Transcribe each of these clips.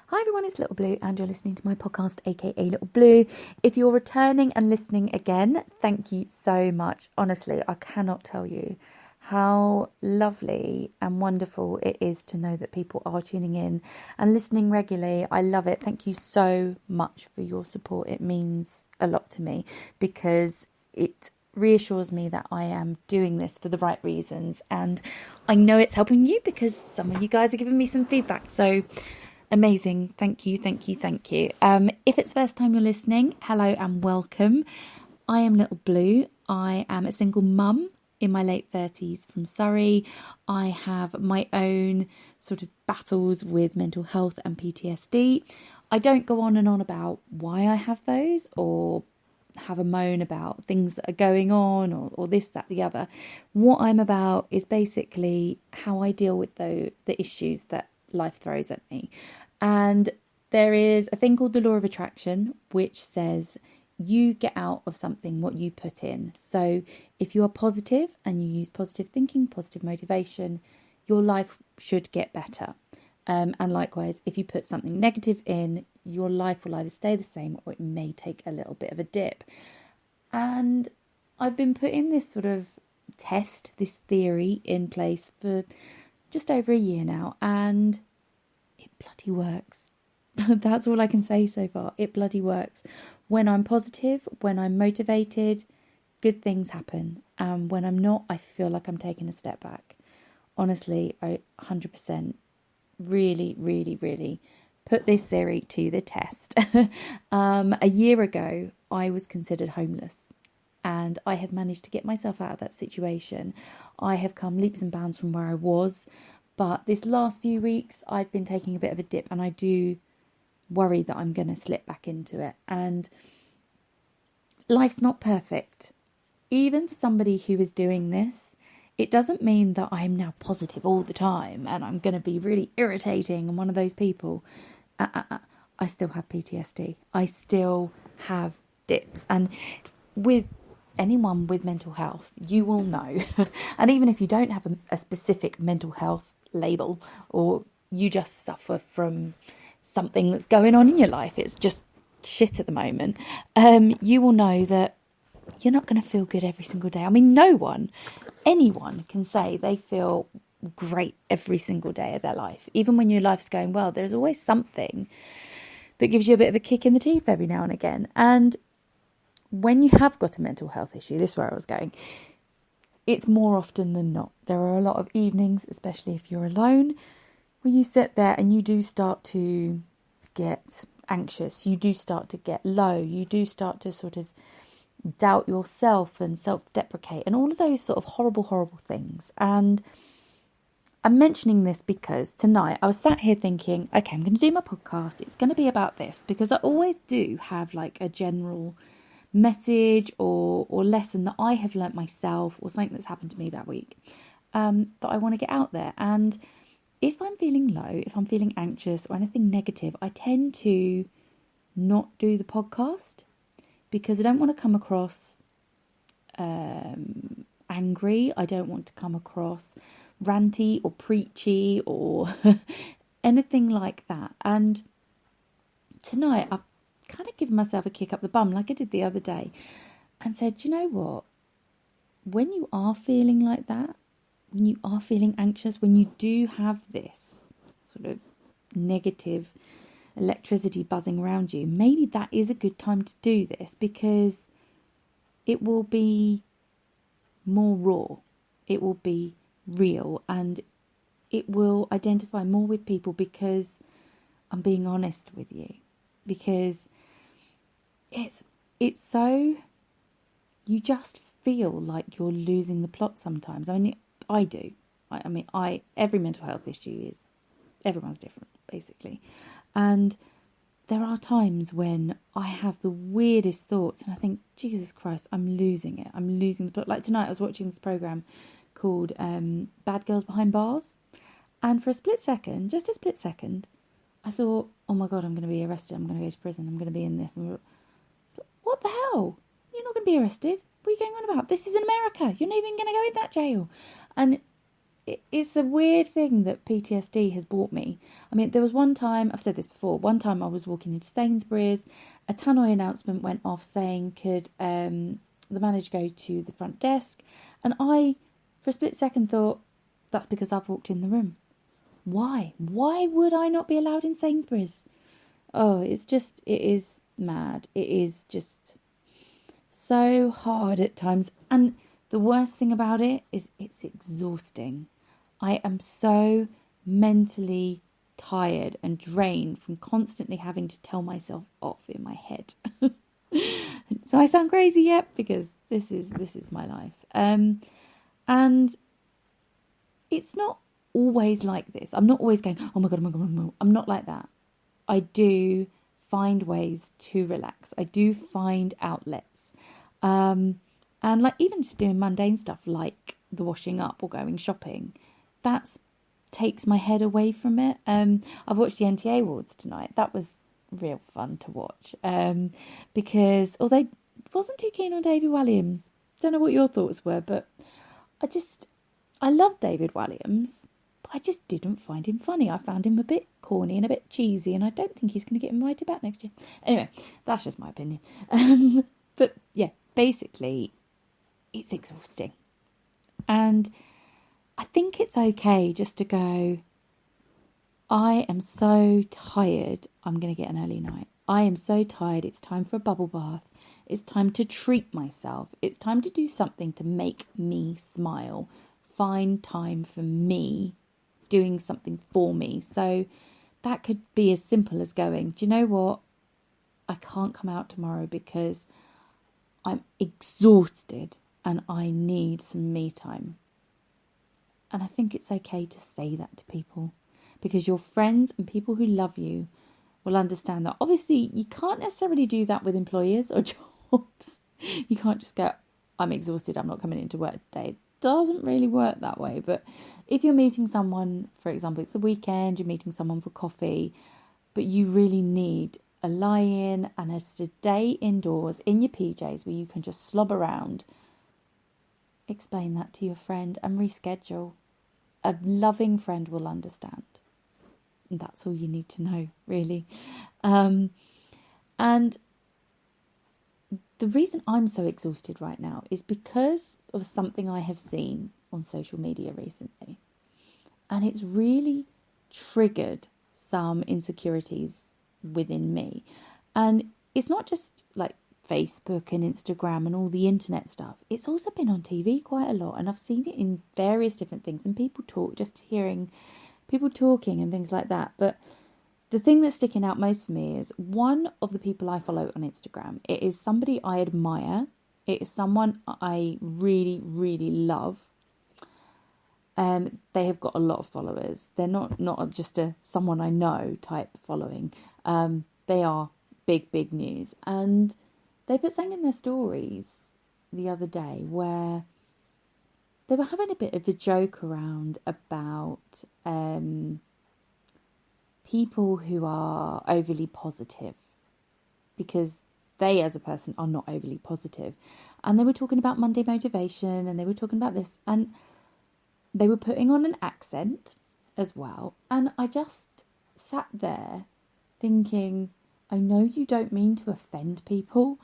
Hi everyone, it's Little Blue and you're listening to my podcast, aka Little Blue. If you're returning and listening again, thank you so much. Honestly, I cannot tell you how lovely and wonderful it is to know that people are tuning in and listening regularly. I love it. Thank you so much for your support. It means a lot to me because it reassures me that I am doing this for the right reasons, and I know it's helping you because some of you guys are giving me some feedback. So amazing. Thank you. If it's the first time you're listening, hello and welcome. I am Little Blue. I am a single mum in my late 30s from Surrey. I have my own sort of battles with mental health and PTSD. I don't go on and on about why I have those or have a moan about things that are going on or this, that, the other. What I'm about is basically how I deal with the issues that life throws at me. And there is a thing called the law of attraction, which says you get out of something what you put in. So if you are positive and you use positive thinking, positive motivation, your life should get better. And likewise, if you put something negative in, your life will either stay the same or it may take a little bit of a dip. And I've been putting this sort of test, this theory in place for just over a year now, and it bloody works. That's all I can say so far. It bloody works. When I'm positive, when I'm motivated, good things happen. And when I'm not, I feel like I'm taking a step back. Honestly, I 100% really put this theory to the test. A year ago, I was considered homeless. And I have managed to get myself out of that situation. I have come leaps and bounds from where I was. But this last few weeks, I've been taking a bit of a dip. And I do worry that I'm going to slip back into it. And life's not perfect. Even for somebody who is doing this, it doesn't mean that I'm now positive all the time. And I'm going to be really irritating and one of those people. I still have PTSD. I still have dips. And with anyone with mental health, you will know, and even if you don't have a specific mental health label or you just suffer from something that's going on in your life, it's just shit at the moment, you will know that you're not going to feel good every single day. I mean, anyone can say they feel great every single day of their life. Even when your life's going well, there's always something that gives you a bit of a kick in the teeth every now and again. And when you have got a mental health issue, this is where I was going, it's more often than not. There are a lot of evenings, especially if you're alone, where you sit there and you do start to get anxious. You do start to get low. You do start to sort of doubt yourself and self-deprecate and all of those sort of horrible things. And I'm mentioning this because tonight I was sat here thinking, okay, I'm going to do my podcast. It's going to be about this because I always do have like a general message or lesson that I have learnt myself or something that's happened to me that week that I want to get out there. And if I'm feeling low, if I'm feeling anxious or anything negative, I tend to not do the podcast because I don't want to come across angry. I don't want to come across ranty or preachy or anything like that. And tonight I've kind of given myself a kick up the bum like I did the other day and said, you know what, when you are feeling like that, when you are feeling anxious, when you do have this sort of negative electricity buzzing around you, maybe that is a good time to do this because it will be more raw, it will be real, and it will identify more with people because I'm being honest with you. Because it's so, you just feel like you're losing the plot sometimes. I mean, I do. Every mental health issue is, everyone's different, basically. And there are times when I have the weirdest thoughts and I think, Jesus Christ, I'm losing it. I'm losing the plot. Like tonight I was watching this program called Bad Girls Behind Bars. And for a split second, just a split second, I thought, oh my God, I'm going to be arrested. I'm going to go to prison. I'm going to be in this. So, what the hell? You're not going to be arrested. What are you going on about? This is in America. You're not even going to go in that jail. And it's a weird thing that PTSD has brought me. I mean, there was one time, I've said this before, one time I was walking into Sainsbury's, a tannoy announcement went off saying, could the manager go to the front desk? And I, for a split second, thought, that's because I've walked in the room. Why? Why would I not be allowed in Sainsbury's? Oh, it is mad. It is just so hard at times. And the worst thing about it is it's exhausting. I am so mentally tired and drained from constantly having to tell myself off in my head. So I sound crazy yet? Because this is my life. And it's not always like this. I'm not always going, oh my God, oh my God, oh my God. I'm not like that. I do find ways to relax. I do find outlets. And like even just doing mundane stuff like the washing up or going shopping, that takes my head away from it. I've watched the NTA Awards tonight. That was real fun to watch. Because although I wasn't too keen on David Walliams, don't know what your thoughts were, but I love David Walliams, but I just didn't find him funny. I found him a bit corny and a bit cheesy, and I don't think he's going to get invited back next year. Anyway, that's just my opinion. But yeah, basically, it's exhausting. And I think it's okay just to go, I am so tired, I'm going to get an early night. I am so tired, it's time for a bubble bath. It's time to treat myself. It's time to do something to make me smile. Find time for me, doing something for me. So that could be as simple as going, do you know what? I can't come out tomorrow because I'm exhausted and I need some me time. And I think it's okay to say that to people, because your friends and people who love you will understand that. Obviously, you can't necessarily do that with employers or jobs. You can't just go, I'm exhausted, I'm not coming into work today. It doesn't really work that way. But if you're meeting someone, for example, it's the weekend, you're meeting someone for coffee, but you really need a lie-in and a day indoors in your PJs where you can just slob around, explain that to your friend and reschedule. A loving friend will understand. And that's all you need to know, really. And the reason I'm so exhausted right now is because of something I have seen on social media recently. And it's really triggered some insecurities within me. And it's not just like Facebook and Instagram and all the internet stuff. It's also been on TV quite a lot. And I've seen it in various different things. And people talk, just hearing people talking and things like that. But the thing that's sticking out most for me is one of the people I follow on Instagram. It is somebody I admire. It is someone I really, really love. They have got a lot of followers. They're not just a someone I know type following. They are big news. And they put something in their stories the other day where they were having a bit of a joke around about people who are overly positive, because they as a person are not overly positive. And they were talking about Monday motivation, and they were talking about this, and they were putting on an accent as well. And I just sat there thinking, I know you don't mean to offend people,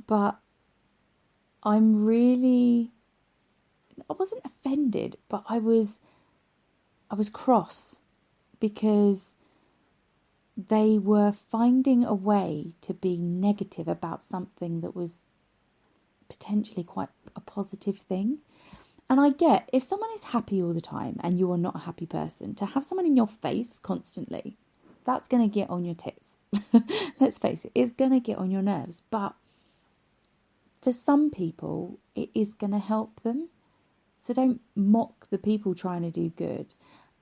but I wasn't offended, but I was cross, because they were finding a way to be negative about something that was potentially quite a positive thing. And I get, if someone is happy all the time and you are not a happy person, to have someone in your face constantly, that's going to get on your tits. Let's face it, it's going to get on your nerves. But for some people, it is going to help them. So don't mock the people trying to do good.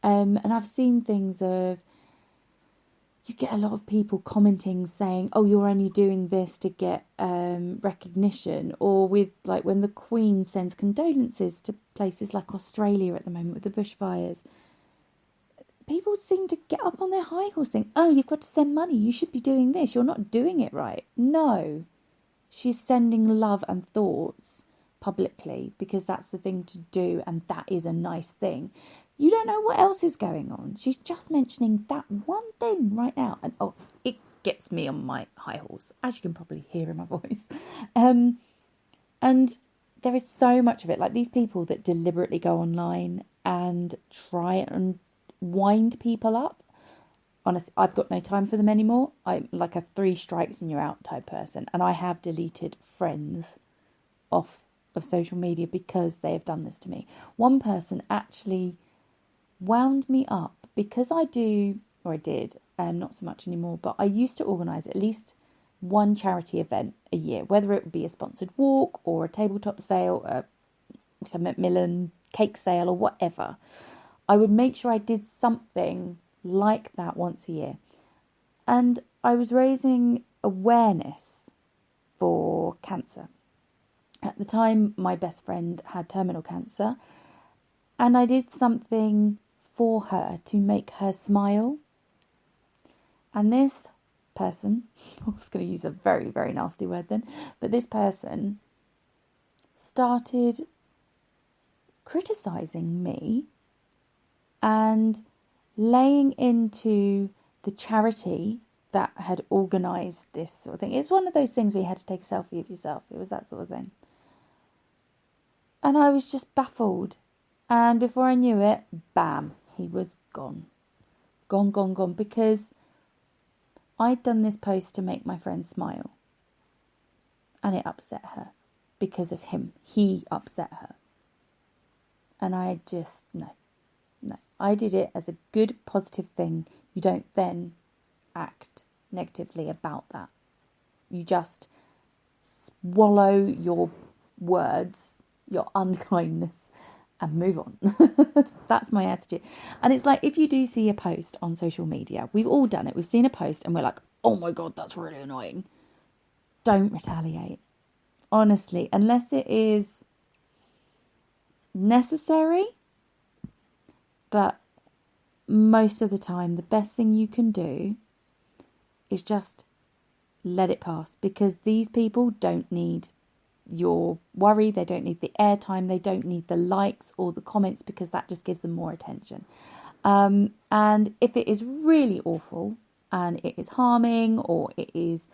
And I've seen things of, you get a lot of people commenting saying, oh, you're only doing this to get recognition. Or with, like, when the Queen sends condolences to places like Australia at the moment with the bushfires, people seem to get up on their high horse saying, oh, you've got to send money, you should be doing this, you're not doing it right. No, she's sending love and thoughts, publicly because that's the thing to do and that is a nice thing. You don't know what else is going on. She's just mentioning that one thing right now. And it gets me on my high horse, as you can probably hear in my voice. And there is so much of it. Like these people that deliberately go online and try and wind people up. Honestly, I've got no time for them anymore. I'm like a 3 strikes and you're out type person. And I have deleted friends off of social media because they have done this to me. One person actually wound me up because I did, not so much anymore, but I used to organise at least one charity event a year, whether it would be a sponsored walk or a tabletop sale, a Macmillan cake sale or whatever. I would make sure I did something like that once a year. And I was raising awareness for cancer. At the time, my best friend had terminal cancer, and I did something for her to make her smile. And this person, I was going to use a very, very nasty word then, but this person started criticising me and laying into the charity that had organised this sort of thing. It's one of those things where you had to take a selfie of yourself. It was that sort of thing. And I was just baffled. And before I knew it, bam, he was gone. Gone. Because I'd done this post to make my friend smile. And it upset her. Because of him. He upset her. And I just, no. I did it as a good, positive thing. You don't then act negatively about that. You just swallow your words, your unkindness, and move on. That's my attitude. And it's like, if you do see a post on social media, we've all done it. We've seen a post and we're like, oh my God, that's really annoying. Don't retaliate. Honestly, unless it is necessary. But most of the time, the best thing you can do is just let it pass. Because these people don't need your worry. They don't need the airtime. They don't need the likes or the comments because that just gives them more attention. And if it is really awful and it is harming or it is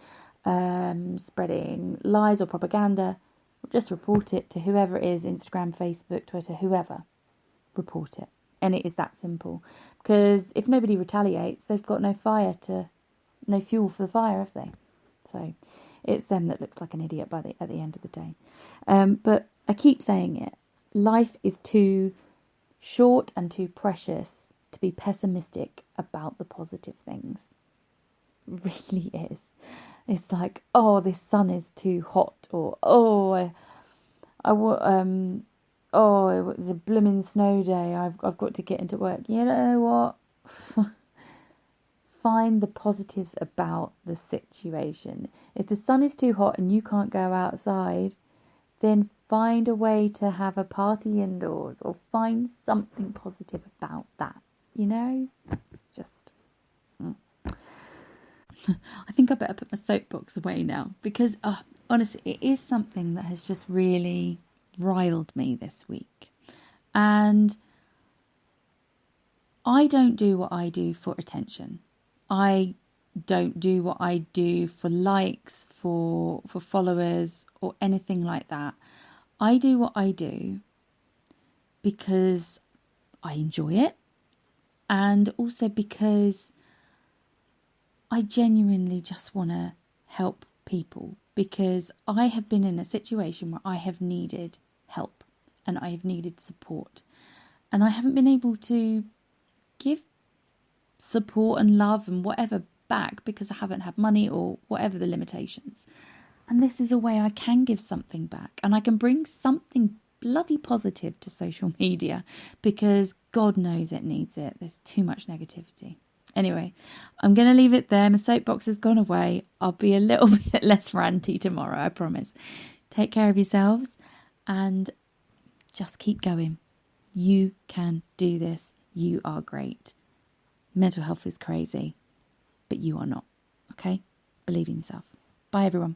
spreading lies or propaganda, just report it to whoever it is, Instagram, Facebook, Twitter, whoever. Report it. And it is that simple. Because if nobody retaliates, they've got no fuel for the fire, have they? So it's them that looks like an idiot at the end of the day. But I keep saying it. Life is too short and too precious to be pessimistic about the positive things. It really is. It's like, oh, this sun is too hot, or oh, it was a blooming snow day. I've got to get into work. You know what? Find the positives about the situation. If the sun is too hot and you can't go outside, then find a way to have a party indoors or find something positive about that. You know? Just... I think I better put my soapbox away now because, honestly, it is something that has just really riled me this week. And I don't do what I do for attention. I don't do what I do for likes, for followers or anything like that. I do what I do because I enjoy it and also because I genuinely just want to help people, because I have been in a situation where I have needed help and I have needed support, and I haven't been able to give support and love and whatever back because I haven't had money or whatever the limitations. And this is a way I can give something back, and I can bring something bloody positive to social media, because God knows it needs it. There's too much negativity. Anyway, I'm going to leave it there. My soapbox has gone away. I'll be a little bit less ranty tomorrow, I promise. Take care of yourselves and just keep going. You can do this. You are great. Mental health is crazy, but you are not. Okay? Believe in yourself. Bye, everyone.